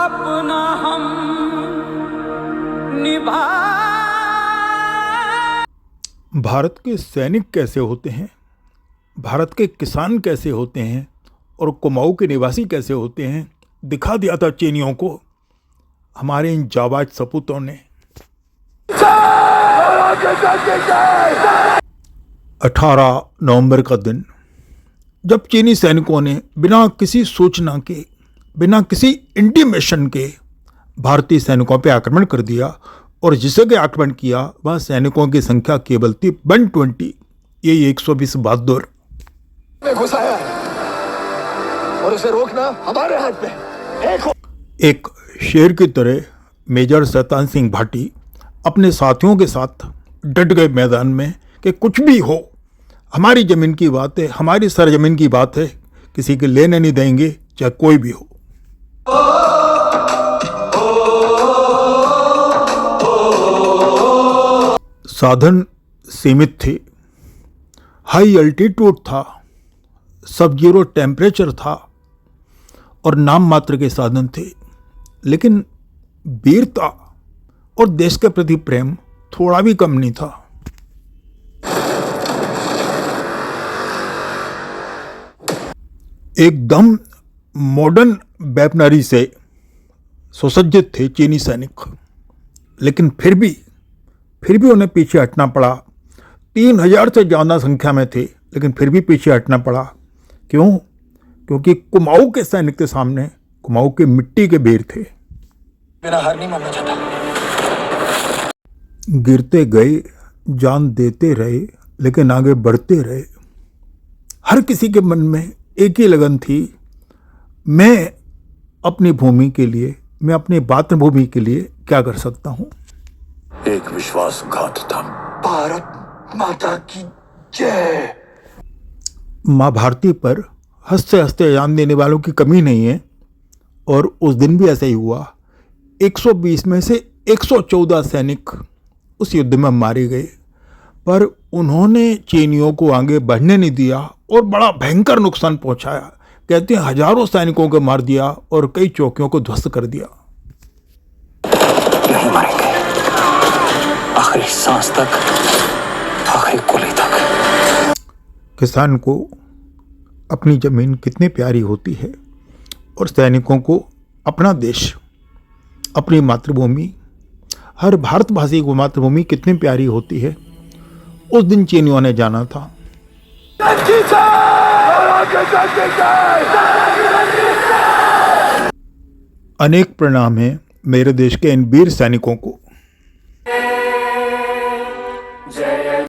अपना हम निभा। भारत के सैनिक कैसे होते हैं, भारत के किसान कैसे होते हैं और कुमाऊं के निवासी कैसे होते हैं, दिखा दिया था चीनियों को हमारे इन जाबाज सपूतों ने। 18 नवंबर का दिन, जब चीनी सैनिकों ने बिना किसी सूचना के, बिना किसी इंटीमेशन के भारतीय सैनिकों पर आक्रमण कर दिया, और जिस जगह आक्रमण किया वह सैनिकों की संख्या केवल थी 120, यही 120 बहादुर में घुसा है और उसे रोकना हमारे हाथ में। एक शेर की तरह मेजर शैतान सिंह भाटी अपने साथियों के साथ डट गए मैदान में कि कुछ भी हो, हमारी ज़मीन की बात है, हमारी सरजमीन की बात है, किसी के लेने नहीं देंगे, चाहे कोई भी हो। साधन सीमित थे, हाई अल्टीट्यूड था, सब जीरो टेम्परेचर था और नाम मात्र के साधन थे, लेकिन वीरता और देश के प्रति प्रेम थोड़ा भी कम नहीं था। एकदम मॉडर्न वेपनरी से सुसज्जित थे चीनी सैनिक, लेकिन फिर भी उन्हें पीछे हटना पड़ा। 3000 से ज़्यादा संख्या में थे, लेकिन फिर भी पीछे हटना पड़ा। क्यों? क्योंकि कुमाऊं के सैनिक के सामने कुमाऊं के मिट्टी के वीर थे। मेरा हार नहीं मानना चाहता। गिरते गए, जान देते रहे, लेकिन आगे बढ़ते रहे। हर किसी के मन में एक ही लगन थी, मैं अपनी भूमि के लिए, मैं अपनी मातृभूमि के लिए क्या कर सकता हूं। एक विश्वासघात था। भारत माता की जय। माँ भारती पर हंसते हंसते जान देने वालों की कमी नहीं है, और उस दिन भी ऐसा ही हुआ। 120 में से 114 सैनिक उस युद्ध में मारे गए, पर उन्होंने चीनियों को आगे बढ़ने नहीं दिया और बड़ा भयंकर नुकसान पहुंचाया। कहते हैं हजारों सैनिकों को मार दिया और कई चौकियों को ध्वस्त कर दिया। नहीं मरेंगे, आखिरी सांस तक, आखिरी गोली तक। किसान को अपनी जमीन कितनी प्यारी होती है, और सैनिकों को अपना देश, अपनी मातृभूमि, हर भारतवासी को मातृभूमि कितनी प्यारी होती है, उस दिन चीनियों ने जाना था। अनेक प्रणाम हैं मेरे देश के इन वीर सैनिकों को।